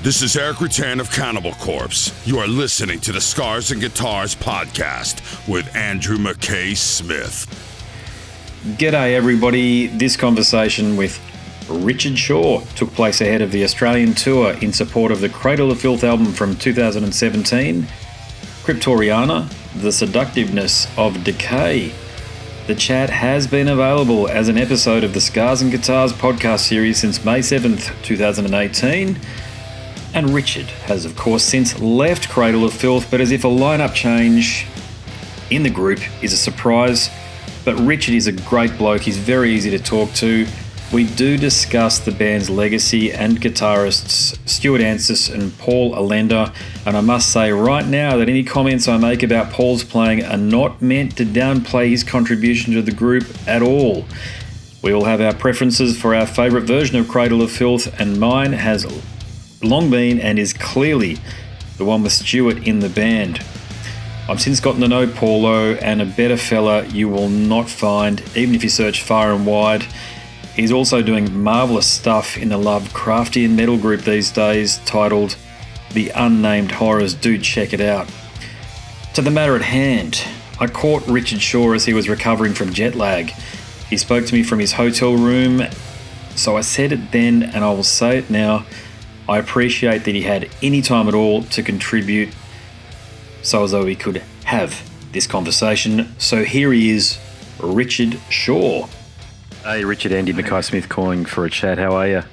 This is Eric Rutan of Cannibal Corpse. You are listening to the Scars and Guitars podcast with Andrew McKay Smith. G'day everybody. This conversation with Richard Shaw took place ahead of the Australian tour in support of the Cradle of Filth album from 2017, Cryptoriana, The Seductiveness of Decay. The chat has been available as an episode of the Scars and Guitars podcast series since May 7th, 2018. And Richard has, of course, since left Cradle of Filth, but as if a lineup change in the group is a surprise. But Richard is a great bloke. He's very easy to talk to. We do discuss the band's legacy and guitarists Stuart, Anstis and Paul Allender. And I must say right now that any comments I make about Paul's playing are not meant to downplay his contribution to the group at all. We all have our preferences for our favourite version of Cradle of Filth, and mine has long been and is clearly the one with Stuart in the band. I've since gotten to know Paulo, and a better fella you will not find, even if you search far and wide. He's also doing marvellous stuff in the Lovecraftian metal group these days, titled The Unnamed Horrors. Do check it out. To the matter at hand, I caught Richard Shaw as he was recovering from jet lag. He spoke to me from his hotel room, so I said it then and I will say it now. I appreciate that he had any time at all to contribute, so as though he could have this conversation. So here he is, Richard Shaw. Hey Richard, Andy McKay Smith calling for a chat. How are you?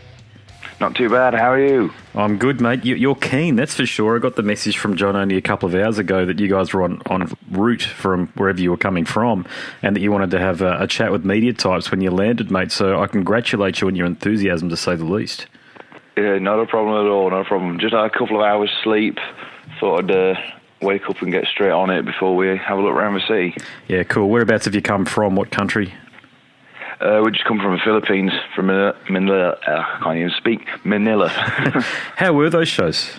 Not too bad. How are you? I'm good, mate. You're keen, that's for sure. I got the message from John only a couple of hours ago that you guys were on route from wherever you were coming from, and that you wanted to have a chat with media types when you landed, mate. So I congratulate you on your enthusiasm, to say the least. Yeah, not a problem at all, not a problem. Just had a couple of hours sleep. Thought I'd wake up and get straight on it before we have a look around the city. Yeah, cool. Whereabouts have you come from? What country? We just come from the Philippines, from Manila. I can't even speak. Manila. How were those shows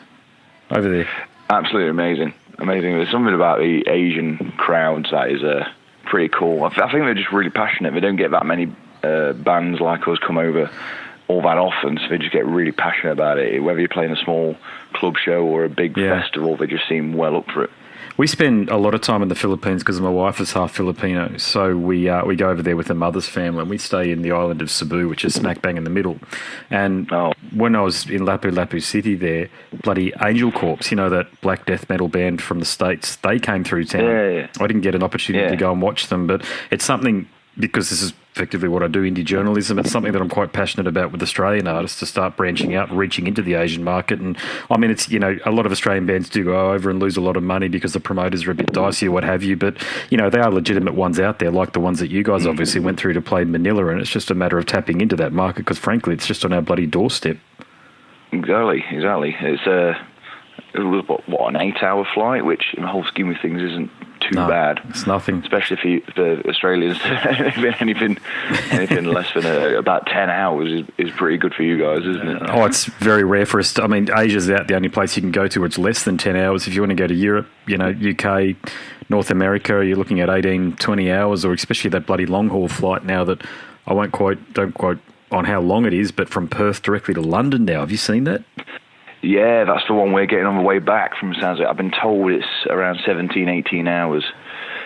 over there? Absolutely amazing. Amazing. There's something about the Asian crowds that is pretty cool. I think they're just really passionate. They don't get that many bands like us come over all that often, so they just get really passionate about it. Whether you're playing a small club show or a big festival, they just seem well up for it. We spend a lot of time in the Philippines because my wife is half Filipino, so we go over there with her mother's family, and we stay in the island of Cebu, which is smack bang in the middle. And when I was in Lapu-Lapu City there, bloody Angel Corpse, you know, that black death metal band from the States, they came through town. Yeah. I didn't get an opportunity to go and watch them, but it's something, because this is effectively what I do, indie journalism, it's something that I'm quite passionate about with Australian artists, to start branching out and reaching into the Asian market. And I mean, it's, you know, a lot of Australian bands do go over and lose a lot of money because the promoters are a bit dicey or what have you, but, you know, there are legitimate ones out there, like the ones that you guys obviously went through to play in Manila, and it's just a matter of tapping into that market, because frankly it's just on our bloody doorstep. Exactly. It was an 8-hour flight, which in the whole scheme of things isn't too bad. It's nothing. Especially for Australians. anything less than about 10 hours is pretty good for you guys, isn't it? Oh, it's very rare for us. I mean, Asia's the only place you can go to where it's less than 10 hours. If you want to go to Europe, you know, UK, North America, you're looking at 18, 20 hours, or especially that bloody long-haul flight now that don't quote on how long it is, but from Perth directly to London now. Have you seen that? Yeah, that's the one we're getting on the way back from the sounds of it. I've been told it's around 17, 18 hours.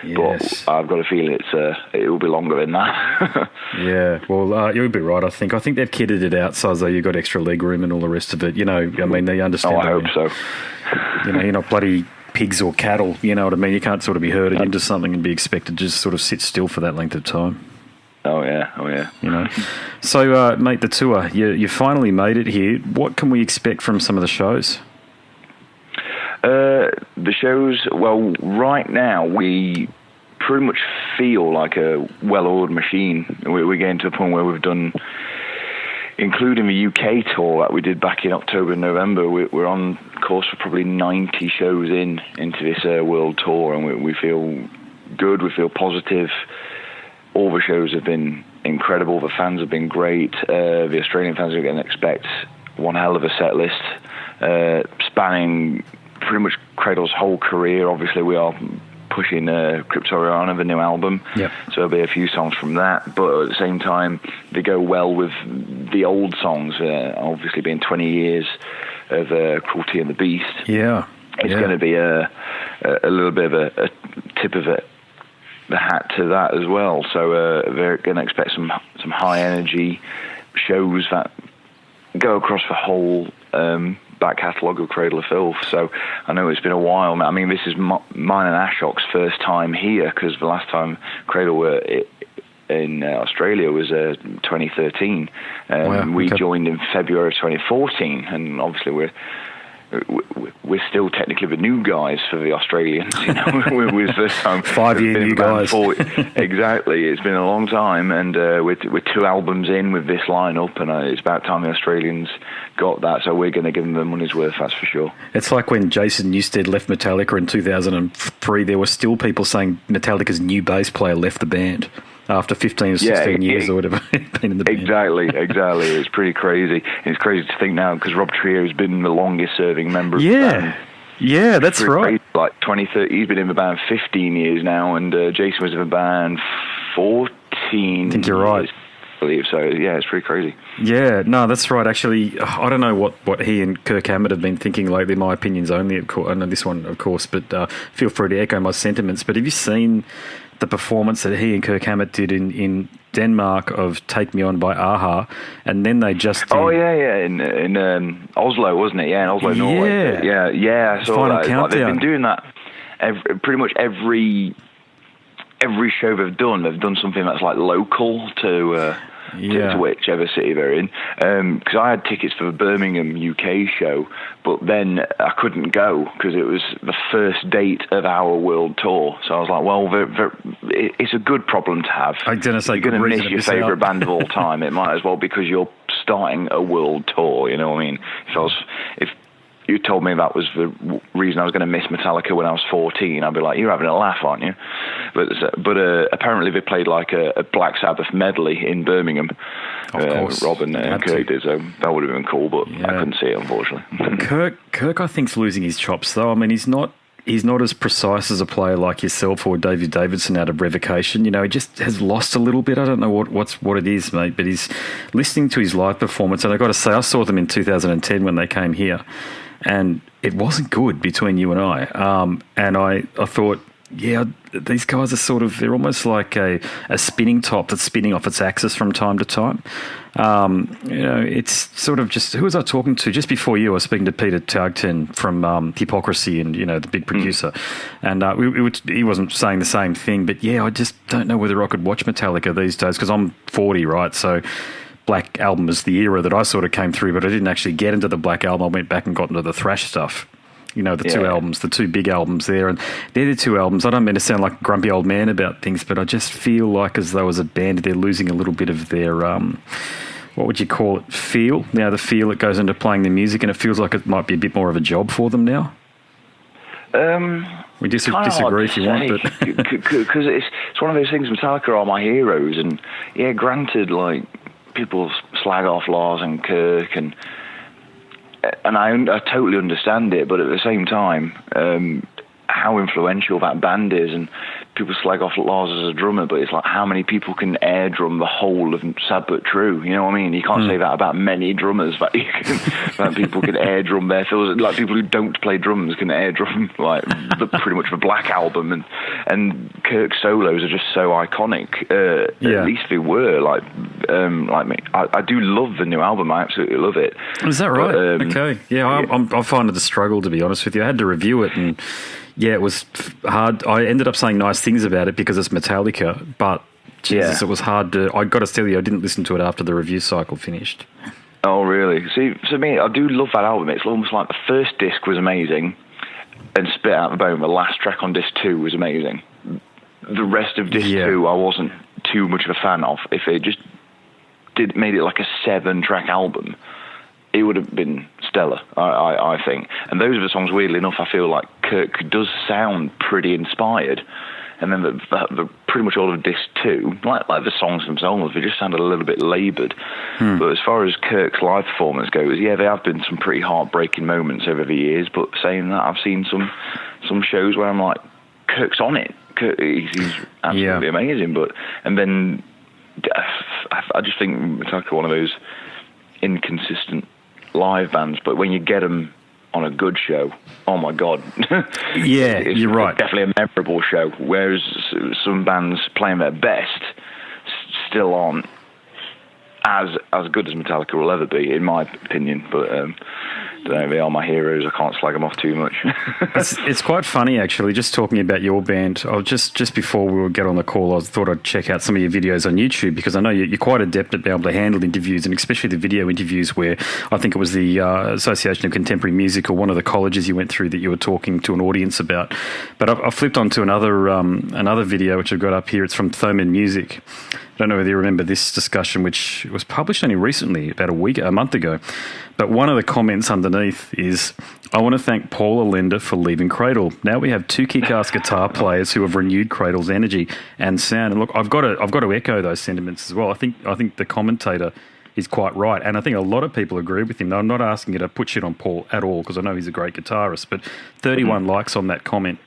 Yes. But I've got a feeling it will be longer than that. Yeah, well, you'll be right, I think. I think they've kitted it out so as though you've got extra leg room and all the rest of it. You know, I mean, they understand. I hope so. You know, you're not bloody pigs or cattle, you know what I mean? You can't sort of be herded into something and be expected to just sort of sit still for that length of time. Oh yeah. You know, so mate, the tour, you finally made it here. What can we expect from some of the shows? The shows, well, right now we pretty much feel like a well-oiled machine. We're getting to a point where we've done, including the UK tour that we did back in October and November, we're on course for probably 90 shows into this world tour, and we feel good, we feel positive. All the shows have been incredible. The fans have been great. The Australian fans are going to expect one hell of a set list, spanning pretty much Cradle's whole career. Obviously, we are pushing Cryptoriana, the new album. Yep. So there'll be a few songs from that. But at the same time, they go well with the old songs, obviously being 20 years Cruelty and the Beast. Yeah. It's going to be a little bit of a tip of the hat to that as well. So they're going to expect some high energy shows that go across the whole back catalogue of Cradle of Filth. So I know it's been a while now. I mean, this is mine and Ashok's first time here, because the last time Cradle were in Australia was 2013. We joined in February of 2014, and obviously we're still technically the new guys for the Australians. You know, we're first time 5-year new guys. Exactly, it's been a long time, and we're 2 albums in with this lineup, and it's about time the Australians got that. So we're going to give them the money's worth, that's for sure. It's like when Jason Newsted left Metallica in 2003. There were still people saying Metallica's new bass player left the band after 15 or 16 years or whatever been in the band. Exactly. It's pretty crazy. It's crazy to think now, because Rob Trier has been the longest serving member of the band. Yeah, that's right. Crazy. Like 20, he's been in the band 15 years now, and Jason was in the band 14 I think you're right. I believe. So, yeah, it's pretty crazy. Yeah, no, that's right. Actually, I don't know what he and Kirk Hammett have been thinking lately. My opinion's only, of course, I know this one, of course, but feel free to echo my sentiments. But have you seen the performance that he and Kirk Hammett did in Denmark of "Take Me On" by Aha, and then they just did, in Oslo, wasn't it? Yeah, in Oslo, Norway. Yeah, I saw Final that. Countdown. Like, they've been doing that pretty much every show they've done something that's like local to whichever city they're in. Because I had tickets for the Birmingham UK show, but then I couldn't go because it was the first date of our world tour. So I was like, well, it's a good problem to have. I'm going to say, you're going to miss your favourite band of all time. It might as well, because you're starting a world tour. You know what I mean? If you told me that was the reason I was going to miss Metallica when I was 14, I'd be like, you're having a laugh, aren't you? But apparently they played like a Black Sabbath medley in Birmingham. Of course. Rob and Kirk did, so that would have been cool, but I couldn't see it, unfortunately. Kirk, I think, is losing his chops, though. I mean, he's not as precise as a player like yourself or David Davidson out of Revocation. You know, he just has lost a little bit. I don't know what it is, mate, but he's listening to his live performance, and I've got to say, I saw them in 2010 when they came here, and it wasn't good between you and I. And I thought, yeah, these guys are they're almost like a spinning top that's spinning off its axis from time to time. You know, it's sort of just, who was I talking to just before you? I was speaking to Peter Tagten from Hypocrisy, and, you know, the big producer. And he wasn't saying the same thing, but yeah, I just don't know whether I could watch Metallica these days, because I'm 40, right? So Black Album is the era that I sort of came through, but I didn't actually get into the Black Album. I went back and got into the thrash stuff. You know, the two albums, the two big albums there. And they're the two albums. I don't mean to sound like a grumpy old man about things, but I just feel like as though as a band they're losing a little bit of their, what would you call it, feel? Now, the feel that goes into playing the music, and it feels like it might be a bit more of a job for them now. We disagree if you want, but because it's one of those things. Metallica are my heroes, and yeah, granted, like, people slag off Lars and Kirk, and I totally understand it, but at the same time, how influential that band is, and people slag off Lars as a drummer, but it's like, how many people can air drum the whole of Sad But True? You know what I mean? You can't say that about many drummers, that people can air drum their fills. Like, people who don't play drums can air drum, like, pretty much the Black Album, and Kirk's solos are just so iconic. At least they were, like me. I do love the new album. I absolutely love it. Is that right? Okay. Yeah, I find it a struggle, to be honest with you. I had to review it, and yeah, it was hard. I ended up saying nice things about it because it's Metallica, but Jesus, it was hard to... I got to tell you, I didn't listen to it after the review cycle finished. Oh, really? See, to me, I do love that album. It's almost like the first disc was amazing, and Spit Out the Bone, the last track on disc 2 was amazing. The rest of disc 2, I wasn't too much of a fan of. If they just made it like a 7-track album, it would have been stellar, I think. And those are the songs, weirdly enough, I feel like Kirk does sound pretty inspired. And then the pretty much all of disc 2, like the songs themselves, they just sounded a little bit laboured. But as far as Kirk's live performance goes, yeah, there have been some pretty heartbreaking moments over the years. But saying that, I've seen some shows where I'm like, Kirk's on it. Kirk, he's absolutely amazing. And then I just think Metallica are one of those inconsistent live bands, but when you get them on a good show, oh my God. Yeah, you're right. It's definitely a memorable show, whereas some bands playing their best still aren't as good as Metallica will ever be, in my opinion. But they are my heroes. I can't slag them off too much. It's quite funny, actually, just talking about your band. I was just before we would get on the call, I thought I'd check out some of your videos on YouTube, because I know you're quite adept at being able to handle interviews, and especially the video interviews where I think it was the Association of Contemporary Music or one of the colleges you went through that you were talking to an audience about. But I flipped onto another video which I've got up here. It's from Thoman Music. I don't know whether you remember this discussion, which was published only recently, about a month ago. But one of the comments underneath is, I want to thank Paul Allender for leaving Cradle. Now we have two kick-ass guitar players who have renewed Cradle's energy and sound. And look, I've got to echo those sentiments as well. I think the commentator is quite right. And I think a lot of people agree with him. I'm not asking you to put shit on Paul at all, because I know he's a great guitarist. But 31 likes on that comment.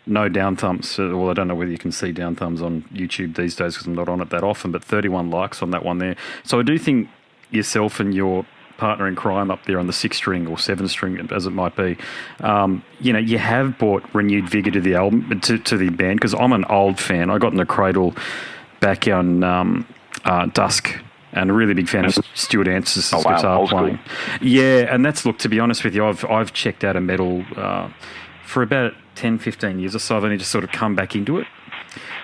No down thumbs. Well, I don't know whether you can see down thumbs on YouTube these days because I'm not on it that often, but 31 likes on that one there. So I do think yourself and your partner in crime up there on the 6-string or 7-string, as it might be, you have brought renewed vigour to the album, to the band, because I'm an old fan. I got in the Cradle back on Dusk, and a really big fan of Stuart Anstis' guitar playing. Yeah, and that's, look, to be honest with you, I've checked out of metal for about 10, 15 years or so. I've only just sort of come back into it.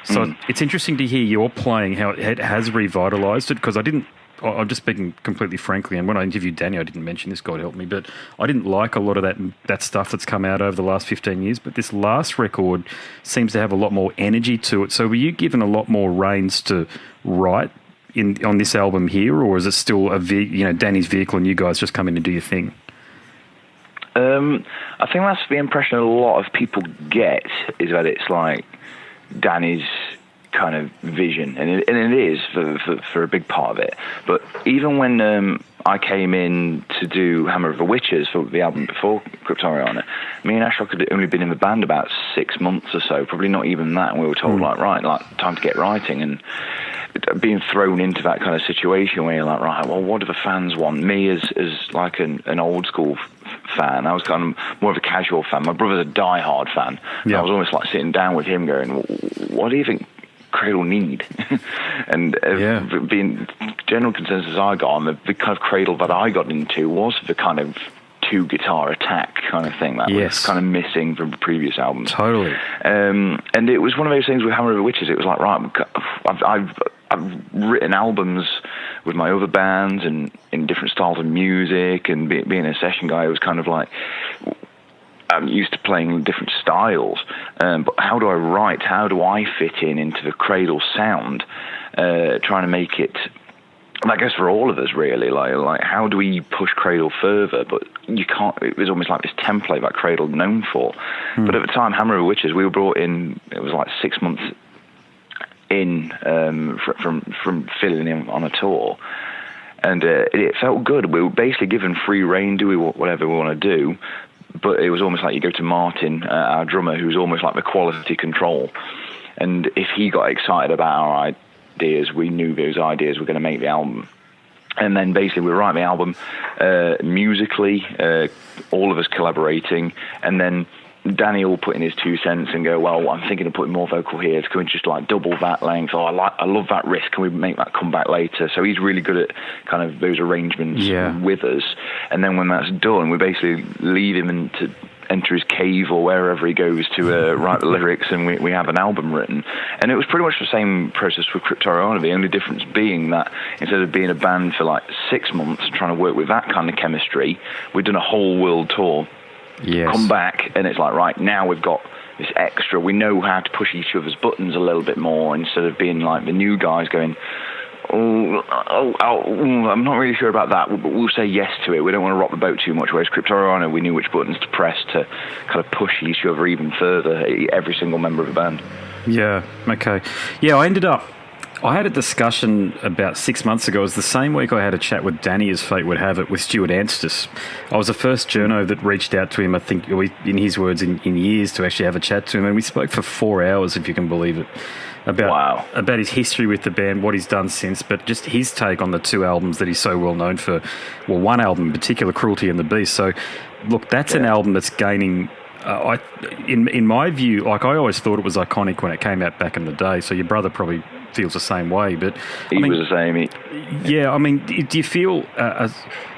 So it's interesting to hear your playing, how it has revitalised it, because I'm just speaking completely frankly, and when I interviewed Danny, I didn't mention this, God help me, but I didn't like a lot of that stuff that's come out over the last 15 years, but this last record seems to have a lot more energy to it. So were you given a lot more reins to write on this album here, or is it still Danny's vehicle and you guys just come in and do your thing? I think that's the impression a lot of people get, is that it's like Danny's kind of vision, and it is for a big part of it. But even when I came in to do Hammer of the Witches for the album before Cryptoriana, me and Ashrock had only been in the band about 6 months or so, probably not even that, and we were told time to get writing, and being thrown into that kind of situation where you're like, right, well, what do the fans want? Me as like an old school fan, I was kind of more of a casual fan. My brother's a die-hard fan. Yeah. I was almost like sitting down with him going, what do you think Cradle need? And being general consensus I got on, the kind of Cradle that I got into was the kind of two-guitar attack kind of thing that was kind of missing from the previous albums. Totally. And it was one of those things with Hammer of the Witches. It was like, right, I've written albums with my other bands and in different styles of music, and being a session guy, it was kind of like I'm used to playing different styles. But how do I write? How do I fit into the Cradle sound? Trying to make it, I guess, for all of us really, like how do we push Cradle further? But you can't. It was almost like this template that Cradle known for. But at the time, Hammer of the Witches, we were brought in. It was like 6 months in from filling in on a tour, and it felt good. We were basically given free rein, do whatever we want to do. But it was almost like you go to Martin, our drummer, who's almost like the quality control, and if he got excited about our ideas, we knew those ideas were going to make the album. And then basically we write the album musically, all of us collaborating, and then Danny will put in his 2 cents and go, well, I'm thinking of putting more vocal here. Can we just like double that length? Oh, I love that riff. Can we make that come back later? So he's really good at kind of those arrangements with us. And then when that's done, we basically leave him to enter his cave or wherever he goes to write the lyrics, and we have an album written. And it was pretty much the same process with Cryptoriana, the only difference being that instead of being a band for like 6 months trying to work with that kind of chemistry, we'd done a whole world tour. Yes. Come back, and it's like, right, now we've got this extra. We know how to push each other's buttons a little bit more instead of being like the new guys going, I'm not really sure about that, but we'll say yes to it. We don't want to rock the boat too much. Whereas Cryptoriana, we knew which buttons to press to kind of push each other even further, every single member of the band. Yeah, okay. Yeah, I had a discussion about 6 months ago. It was the same week I had a chat with Danny, as fate would have it, with Stuart Anstis. I was the first journo that reached out to him, I think, in his words, in years, to actually have a chat to him. And we spoke for 4 hours, if you can believe it. about his history with the band, what he's done since, but just his take on the two albums that he's so well known for. Well, one album in particular, Cruelty and the Beast. So, look, that's an album that's gaining. In my view, like I always thought it was iconic when it came out back in the day. So your brother probably feels the same way, but he was the same. Yeah, I mean, do you feel,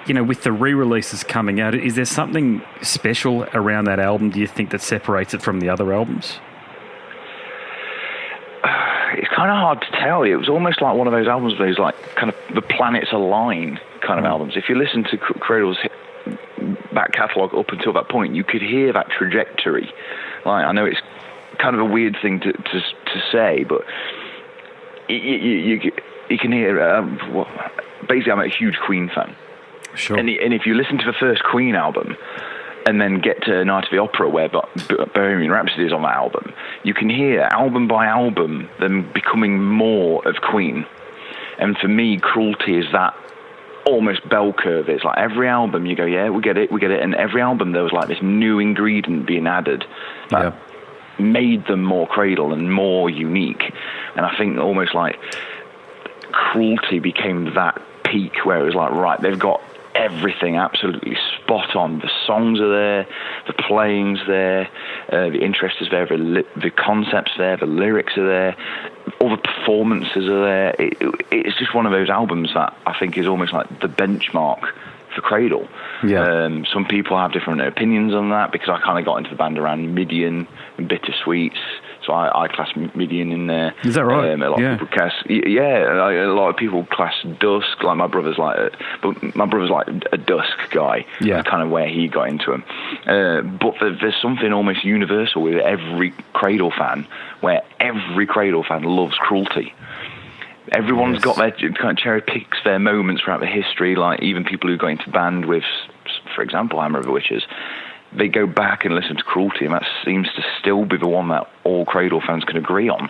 with the re-releases coming out, is there something special around that album? Do you think that separates it from the other albums? It's kind of hard to tell. It was almost like one of those albums where it's like kind of the planets align kind of albums. If you listen to Cradle's back catalogue up until that point, you could hear that trajectory. Like, I know it's kind of a weird thing to say, but you can hear. Basically, I'm a huge Queen fan. Sure. And if you listen to the first Queen album and then get to Night of the Opera, where Bohemian Rhapsody is on that album, you can hear album by album them becoming more of Queen. And for me, Cruelty is that almost bell curve. It's like every album you go, yeah, we get it. And every album there was like this new ingredient being added that made them more Cradle and more unique. And I think almost like Cruelty became that peak where it was like, right, they've got everything absolutely spot on. The songs are there, the playing's there, the interest is there, the concept's there, the lyrics are there, all the performances are there. It's just one of those albums that I think is almost like the benchmark for Cradle. Yeah. Some people have different opinions on that because I kind of got into the band around Midian and Bittersweets. So I class Midian in there. Is that right? A lot of people class, a lot of people class Dusk. Like my brother's like a Dusk guy. Yeah, kind of where he got into him. But there's something almost universal with every Cradle fan, where every Cradle fan loves Cruelty. Everyone's got their kind of cherry picks their moments throughout the history. Like even people who got into band with, for example, Hammer of the Witches. They go back and listen to Cruelty, and that seems to still be the one that all Cradle fans can agree on.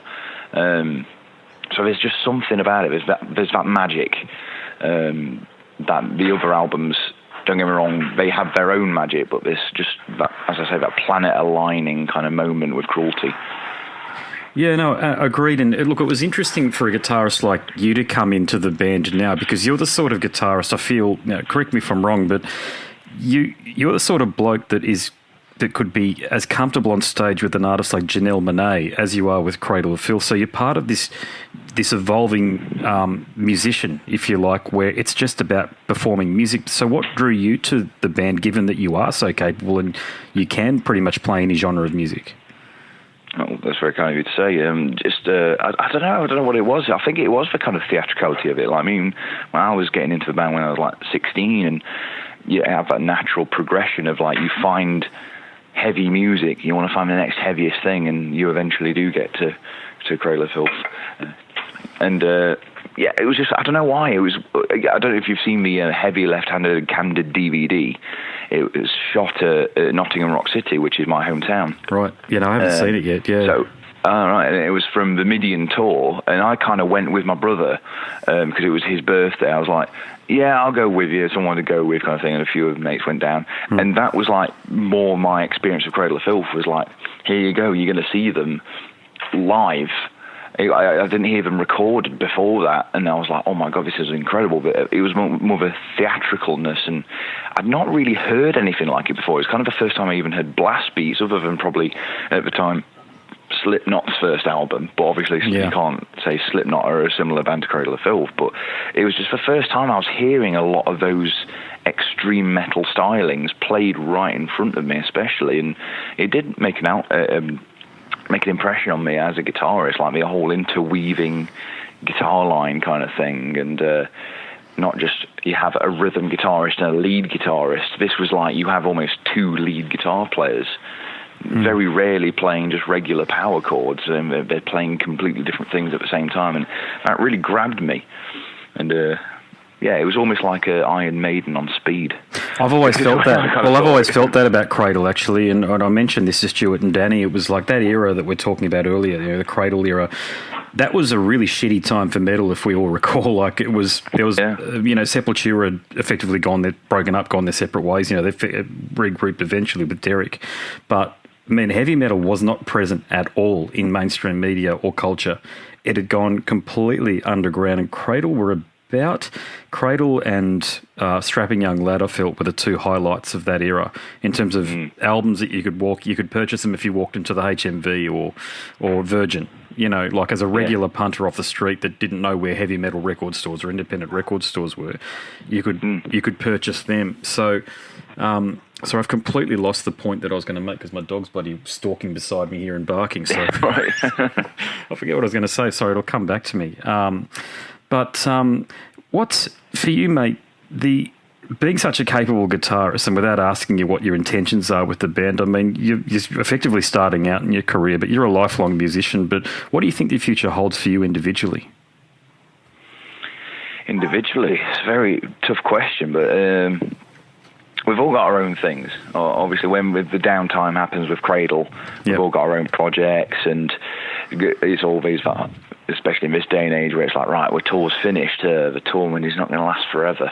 So there's just something about it. There's that magic that the other albums, don't get me wrong, they have their own magic, but there's just that, as I say, that planet aligning kind of moment with Cruelty. Yeah, no, agreed. And look, it was interesting for a guitarist like you to come into the band now, because you're the sort of guitarist, I feel, correct me if I'm wrong, but you're the sort of bloke that could be as comfortable on stage with an artist like Janelle Monáe as you are with Cradle of Filth. So you're part of this evolving musician, if you like, where it's just about performing music. So what drew you to the band, given that you are so capable and you can pretty much play any genre of music? Oh, that's very kind of you to say. I don't know what it was. I think it was the kind of theatricality of it. Like, I mean, when I was getting into the band when I was like 16, and you have that natural progression of like you find heavy music, you want to find the next heaviest thing, and you eventually do get to Cradle of Filth. It was just, I don't know why. It was, I don't know if you've seen the Heavy Left-Handed Candid DVD. It was shot at Nottingham Rock City, which is my hometown. Right. Yeah, no, I haven't seen it yet. Yeah. So, right. And it was from the Midian tour, and I kind of went with my brother because it was his birthday. I was like, yeah, I'll go with you, someone to go with kind of thing, and a few of the mates went down. And that was like more my experience of Cradle of Filth was like, here you go, you're going to see them live. I didn't hear them recorded before that, and I was like, oh my God, this is incredible. But it was more of a theatricalness, and I'd not really heard anything like it before. It was kind of the first time I even heard blast beats, other than probably at the time Slipknot's first album, but obviously you can't say Slipknot are a similar band to Cradle of Filth, but it was just the first time I was hearing a lot of those extreme metal stylings played right in front of me, especially, and it did make an impression on me as a guitarist, like the whole interweaving guitar line kind of thing, and not just you have a rhythm guitarist and a lead guitarist. This was like you have almost two lead guitar players, very rarely playing just regular power chords, and they're playing completely different things at the same time, and that really grabbed me. And it was almost like an Iron Maiden on speed. I've always felt that. Well, I've always felt that about Cradle, actually. And I mentioned this to Stuart and Danny. It was like that era that we're talking about earlier, the Cradle era. That was a really shitty time for metal, if we all recall. Like there was Sepultura had effectively broken up, gone their separate ways. They regrouped eventually with Derek. But heavy metal was not present at all in mainstream media or culture. it had gone completely underground, and Cradle and Strapping Young Lad, I felt, were the two highlights of that era in terms of albums that you could purchase them if you walked into the HMV or Virgin, like as a regular punter off the street that didn't know where heavy metal record stores or independent record stores were, you could purchase them. So I've completely lost the point that I was going to make because my dog's bloody stalking beside me here and barking. So I forget what I was going to say. Sorry, it'll come back to me. But what's, for you, mate, being such a capable guitarist, and without asking you what your intentions are with the band, I mean, you're effectively starting out in your career, but you're a lifelong musician. But what do you think the future holds for you individually? Individually, it's a very tough question, but we've all got our own things. Obviously, when the downtime happens with Cradle, we've all got our own projects, and it's always that, especially in this day and age where it's like, right, our tour's finished, the tour money's not going to last forever.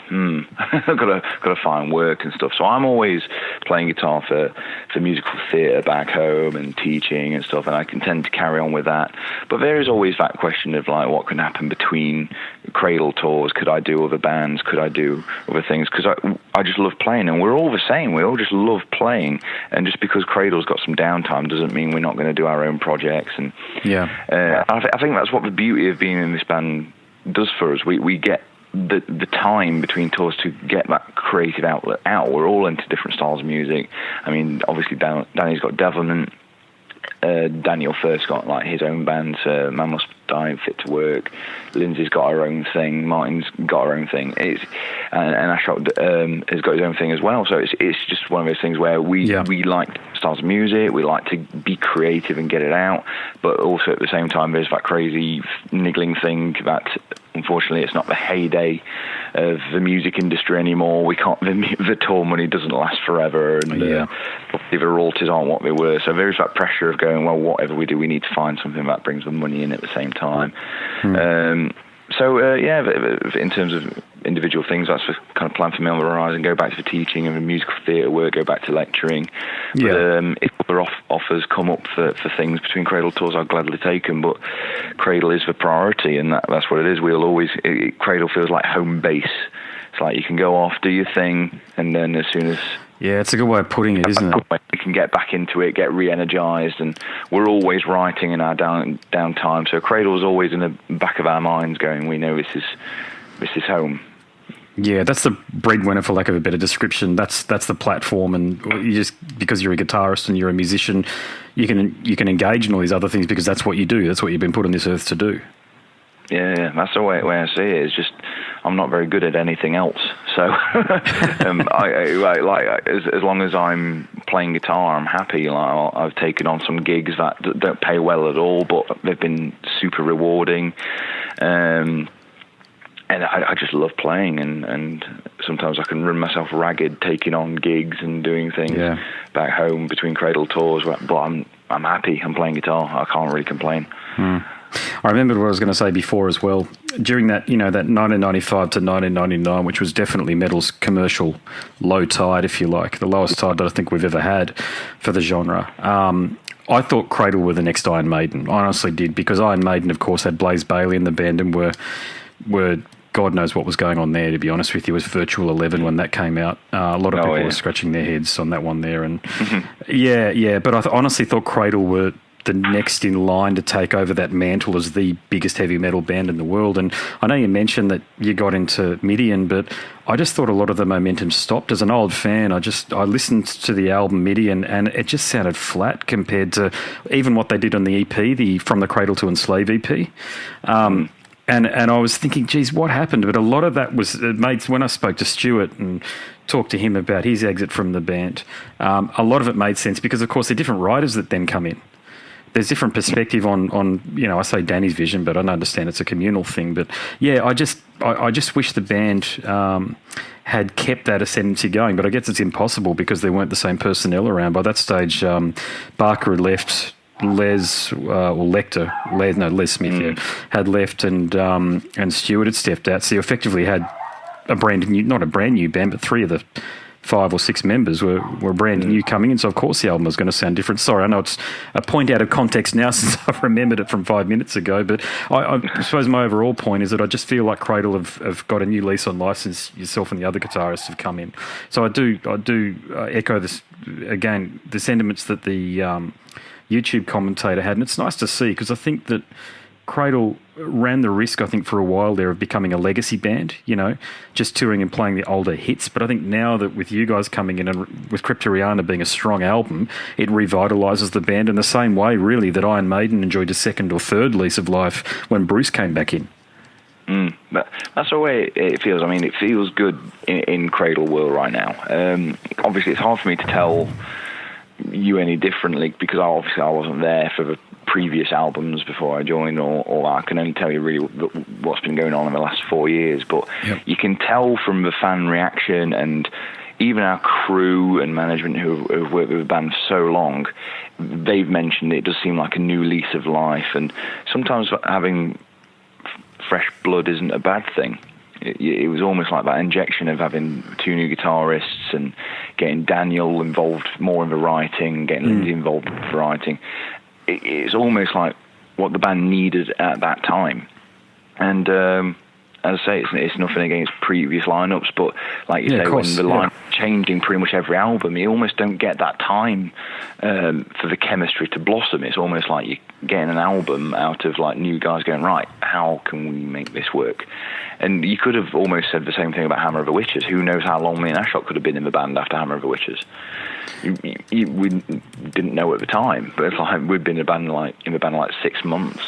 got to find work and stuff. So I'm always playing guitar for musical theatre back home and teaching and stuff, and I can tend to carry on with that. But there is always that question of like, what can happen between Cradle tours? Could I do other bands? Could I do other things? Because I just love playing, and we're all the same. We all just love playing, and just because Cradle's got some downtime doesn't mean we're not going to do our own projects. And I think that's what the beauty of being in this band does for us. We get the time between tours to get that creative outlet out. We're all into different styles of music. I mean, obviously Danny's got Devilment. Daniel first got like his own band, Man Must Die, Fit to Work. Lindsay's got her own thing. Martin's got her own thing. And Ashok has got his own thing as well. So it's just one of those things where we like styles of music. We like to be creative and get it out, but also at the same time there's that crazy niggling thing that unfortunately it's not the heyday of the music industry anymore. We can't. The tour money doesn't last forever, and the royalties aren't what they were. So there is that pressure of going, well, whatever we do, we need to find something that brings the money in at the same time. In terms of individual things, that's the kind of plan for me on the horizon. Go back to the teaching and the musical theatre work, go back to lecturing. If other offers come up for things between Cradle tours, I'll gladly take them, but Cradle is the priority, and that's what it is. Cradle feels like home base. It's like you can go off, do your thing, and then as soon as... Yeah, it's a good way of putting it, isn't it? We can get back into it, get re-energized, and we're always writing in our downtime. So Cradle's always in the back of our minds going, we know this is home. Yeah, that's the breadwinner, for lack of a better description. That's the platform, and you just, because you're a guitarist and you're a musician, you can engage in all these other things because that's what you do. That's what you've been put on this earth to do. Yeah, that's the way I see it. It's just I'm not very good at anything else. So as long as I'm playing guitar, I'm happy. Like, I've taken on some gigs that don't pay well at all, but they've been super rewarding. And I just love playing, and sometimes I can run myself ragged taking on gigs and doing things back home between Cradle tours. But I'm happy. I'm playing guitar. I can't really complain. I remembered what I was going to say before as well. During that, that 1995 to 1999, which was definitely metal's commercial low tide, if you like, the lowest tide that I think we've ever had for the genre. I thought Cradle were the next Iron Maiden. I honestly did, because Iron Maiden, of course, had Blaze Bayley in the band and were God knows what was going on there, to be honest with you. It was Virtual 11 when that came out. A lot of people were scratching their heads on that one there. And but I honestly thought Cradle were the next in line to take over that mantle as the biggest heavy metal band in the world. And I know you mentioned that you got into Midian, but I just thought a lot of the momentum stopped. As an old fan, I listened to the album Midian, and it just sounded flat compared to even what they did on the EP, the From the Cradle to Enslave EP. And I was thinking, geez, what happened? But a lot of that was made when I spoke to Stuart and talked to him about his exit from the band. A lot of it made sense because, of course, there are different writers that then come in. There's different perspective on I say Danny's vision, but I don't understand it's a communal thing. But yeah, I just wish the band had kept that ascendancy going. But I guess it's impossible because there weren't the same personnel around. By that stage, Barker had left. Les Smith had left, and Stuart had stepped out. So you effectively had not a brand new band, but three of the 5 or 6 members were brand new coming in, so of course the album was going to sound different. Sorry, I know it's a point out of context now since I've remembered it from 5 minutes ago, but I suppose my overall point is that I just feel like Cradle have got a new lease on life since yourself and the other guitarists have come in. So I do echo this again, the sentiments that the YouTube commentator had, and it's nice to see because I think that Cradle ran the risk, I think, for a while there of becoming a legacy band, just touring and playing the older hits. But I think now that with you guys coming in and with Cryptoriana being a strong album, it revitalises the band in the same way, really, that Iron Maiden enjoyed a second or third lease of life when Bruce came back in. But that's the way it feels. I mean, it feels good in Cradle world right now. Obviously, it's hard for me to tell you any differently because I wasn't there for the previous albums before I joined, or I can only tell you really what's been going on in the last 4 years. But you can tell from the fan reaction and even our crew and management who have worked with the band for so long, they've mentioned it does seem like a new lease of life. And sometimes having fresh blood isn't a bad thing. It was almost like that injection of having 2 new guitarists and getting Daniel involved more in the writing, getting Lindsay involved in the writing. It's almost like what the band needed at that time. And as I say, it's nothing against previous lineups, but like you say, when the line changing pretty much every album, you almost don't get that time for the chemistry to blossom. It's almost like you're getting an album out of like new guys going, right, how can we make this work? And you could have almost said the same thing about Hammer of the Witches. Who knows how long me and Ashok could have been in the band after Hammer of the Witches? We didn't know at the time, but it's like we'd been in the band like 6 months,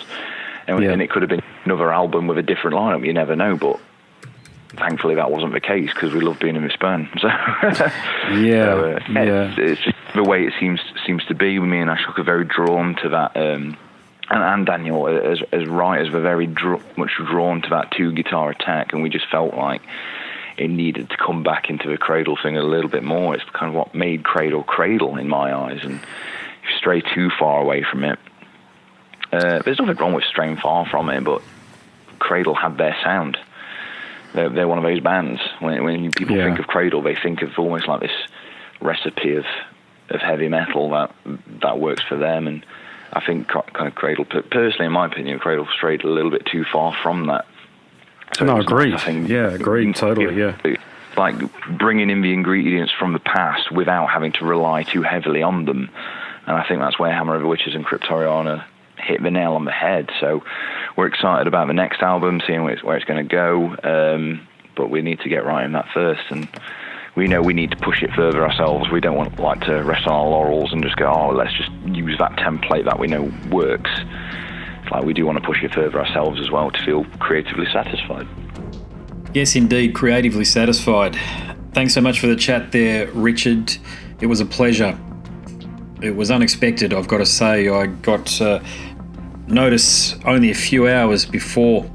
and it could have been another album with a different lineup. You never know, but thankfully that wasn't the case because we love being in this band. So it's just the way it seems to be. Me and Ashok are very drawn to that. And Daniel, as writers, were very much drawn to that 2-guitar attack, and we just felt like it needed to come back into the Cradle thing a little bit more. It's kind of what made Cradle in my eyes, and if you stray too far away from it, there's nothing wrong with straying far from it, but Cradle had their sound. They're one of those bands. When people think of Cradle, they think of almost like this recipe of heavy metal that works for them, and I think kind of Cradle, personally, in my opinion, Cradle strayed a little bit too far from that. So no, agreed. Agreed, totally, Like bringing in the ingredients from the past without having to rely too heavily on them. And I think that's where Hammer of the Witches and Cryptoriana hit the nail on the head. So we're excited about the next album, seeing where it's going to go. But we need to get right in that first. And we know we need to push it further ourselves. We don't want to rest on our laurels and just go, let's just use that template that we know works. Like we do want to push it further ourselves as well to feel creatively satisfied. Yes, indeed, creatively satisfied. Thanks so much for the chat there, Richard. It was a pleasure. It was unexpected, I've got to say. I got notice only a few hours before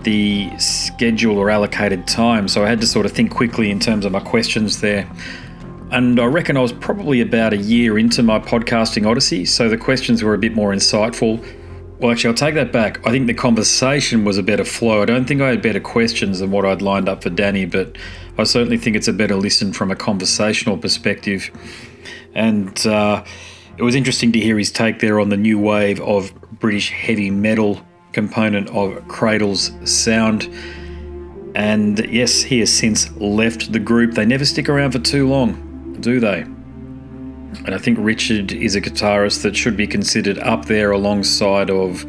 the schedule or allocated time, so I had to sort of think quickly in terms of my questions there. And I reckon I was probably about a year into my podcasting odyssey, so the questions were a bit more insightful. Well, actually, I'll take that back. I think the conversation was a better flow. I don't think I had better questions than what I'd lined up for Danny, but I certainly think it's a better listen from a conversational perspective. And it was interesting to hear his take there on the new wave of British heavy metal component of Cradle's sound. And yes, he has since left the group. They never stick around for too long, do they? And I think Richard is a guitarist that should be considered up there alongside of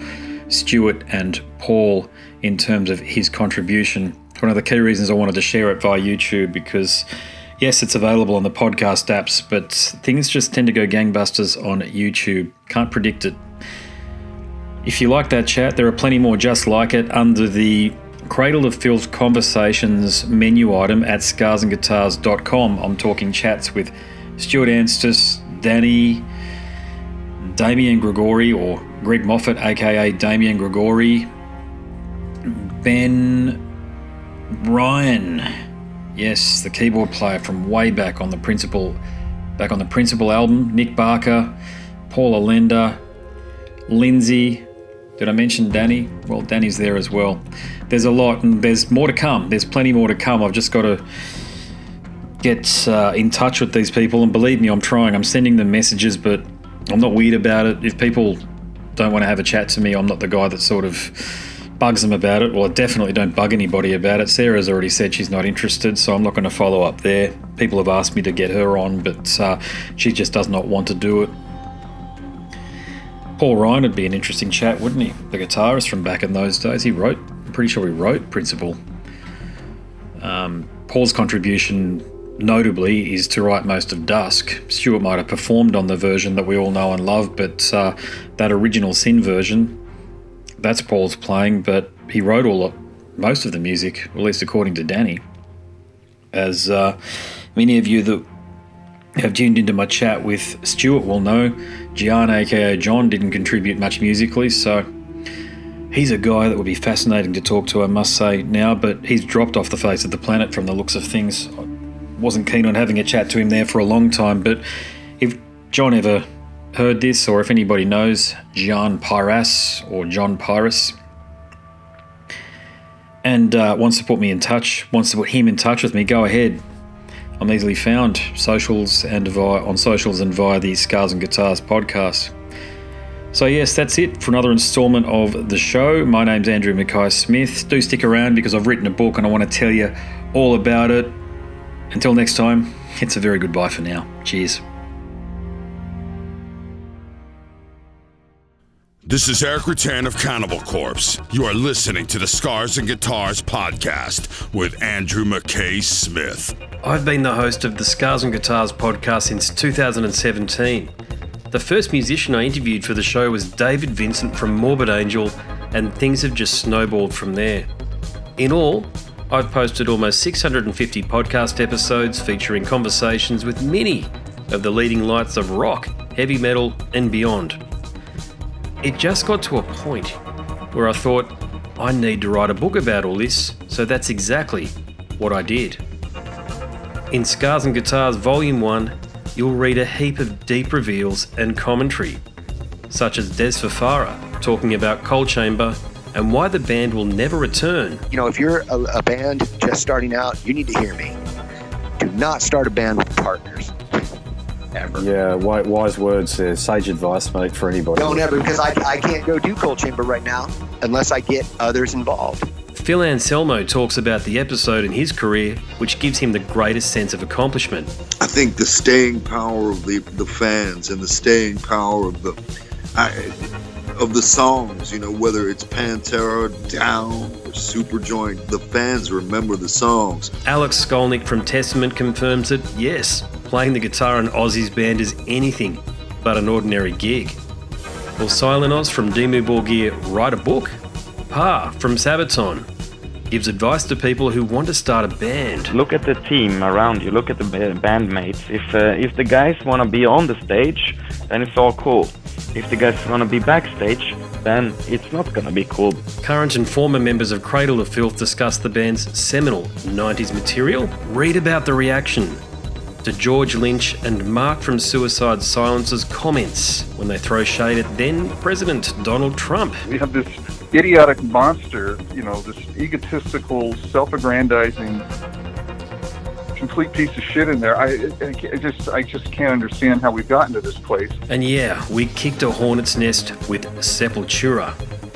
Stuart and Paul in terms of his contribution. One of the key reasons I wanted to share it via YouTube because, yes, it's available on the podcast apps, but things just tend to go gangbusters on YouTube. Can't predict it. If you like that chat, there are plenty more just like it under the Cradle of Filth Conversations menu item at scarsandguitars.com. I'm talking chats with Stuart Anstis, Danny, Damien Gregori, or Greg Moffat, aka Damien Gregori, Ben Ryan, yes, the keyboard player from way back on the Principal album, Nick Barker, Paul Allender, Lindsay. Did I mention Danny? Well, Danny's there as well. There's a lot, and there's more to come. There's plenty more to come. I've just got to get in touch with these people, and believe me, I'm trying. I'm sending them messages, but I'm not weird about it. If people don't want to have a chat to me, I'm not the guy that sort of bugs them about it. Well, I definitely don't bug anybody about it. Sarah's already said she's not interested, so I'm not going to follow up there. People have asked me to get her on, but she just does not want to do it. Paul Ryan would be an interesting chat, wouldn't he? The guitarist from back in those days. I'm pretty sure he wrote Principle. Paul's contribution, notably, is to write most of Dusk. Stuart might have performed on the version that we all know and love, but that original Sin version, that's Paul's playing, but he wrote most of the music, at least according to Danny. As many of you that have tuned into my chat with Stuart will know, Gian, aka John, didn't contribute much musically, so he's a guy that would be fascinating to talk to, I must say now, but he's dropped off the face of the planet from the looks of things. I wasn't keen on having a chat to him there for a long time, but if John ever heard this, or if anybody knows Gian Pyras or John Pyrus and wants to put him in touch with me, go ahead. I'm easily found on socials and via the Scars and Guitars podcast. So yes, that's it for another instalment of the show. My name's Andrew Mackay-Smith. Do stick around because I've written a book and I want to tell you all about it. Until next time, it's a very good bye for now. Cheers. This is Eric Rattan of Cannibal Corpse. You are listening to the Scars and Guitars podcast with Andrew Mackay-Smith. I've been the host of the Scars and Guitars podcast since 2017. The first musician I interviewed for the show was David Vincent from Morbid Angel, and things have just snowballed from there. In all, I've posted almost 650 podcast episodes featuring conversations with many of the leading lights of rock, heavy metal, and beyond. It just got to a point where I thought, I need to write a book about all this, so that's exactly what I did. In Scars and Guitars Volume 1, you'll read a heap of deep reveals and commentary, such as Des Fafara talking about Coal Chamber and why the band will never return. You know, if you're a band just starting out, you need to hear me. Do not start a band with partners. Ever. Yeah, wise words there. Sage advice, mate, for anybody. Don't ever, because I can't go do Coal Chamber right now unless I get others involved. Phil Anselmo talks about the episode in his career which gives him the greatest sense of accomplishment. I think the staying power of the fans and the staying power of the songs, you know, whether it's Pantera, Down, or Superjoint, the fans remember the songs. Alex Skolnick from Testament confirms that, yes, playing the guitar in Ozzy's band is anything but an ordinary gig. Will Silenos from Dimmu Borgir write a book? Pa from Sabaton gives advice to people who want to start a band. Look at the team around you, look at the bandmates. If the guys want to be on the stage, then it's all cool. If the guys want to be backstage, then it's not going to be cool. Current and former members of Cradle of Filth discuss the band's seminal 90s material. Read about the reaction to George Lynch and Mark from Suicide Silence's comments when they throw shade at then President Donald Trump. We have this idiotic monster, you know, this egotistical, self-aggrandizing, complete piece of shit in there. I just can't understand how we've gotten to this place. And yeah, we kicked a hornet's nest with Sepultura.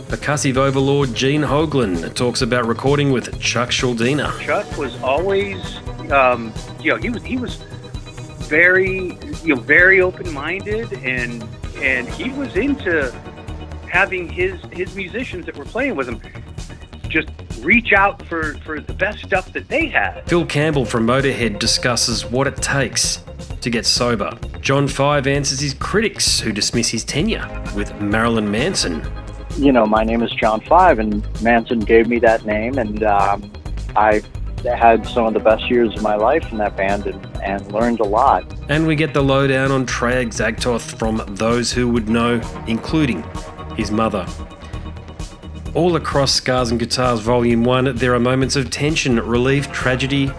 Percussive overlord Gene Hoglan talks about recording with Chuck Schuldiner. Chuck was always, he was very open-minded, and he was into having his musicians that were playing with him just reach out for the best stuff that they had. Phil Campbell from Motorhead discusses what it takes to get sober. John Five answers his critics who dismiss his tenure with Marilyn Manson. You know, my name is John Five, and Manson gave me that name, and I had some of the best years of my life in that band and learned a lot. And we get the lowdown on Treyarch Zagtoth from those who would know, including his mother. All across Scars and Guitars Volume 1, there are moments of tension, relief, tragedy,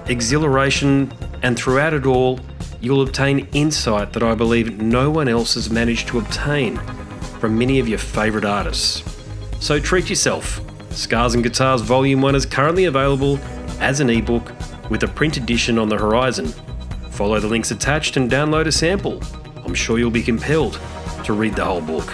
exhilaration, and throughout it all, you'll obtain insight that I believe no one else has managed to obtain from many of your favourite artists. So treat yourself. Scars and Guitars Volume 1 is currently available as an ebook with a print edition on the horizon. Follow the links attached and download a sample. I'm sure you'll be compelled to read the whole book.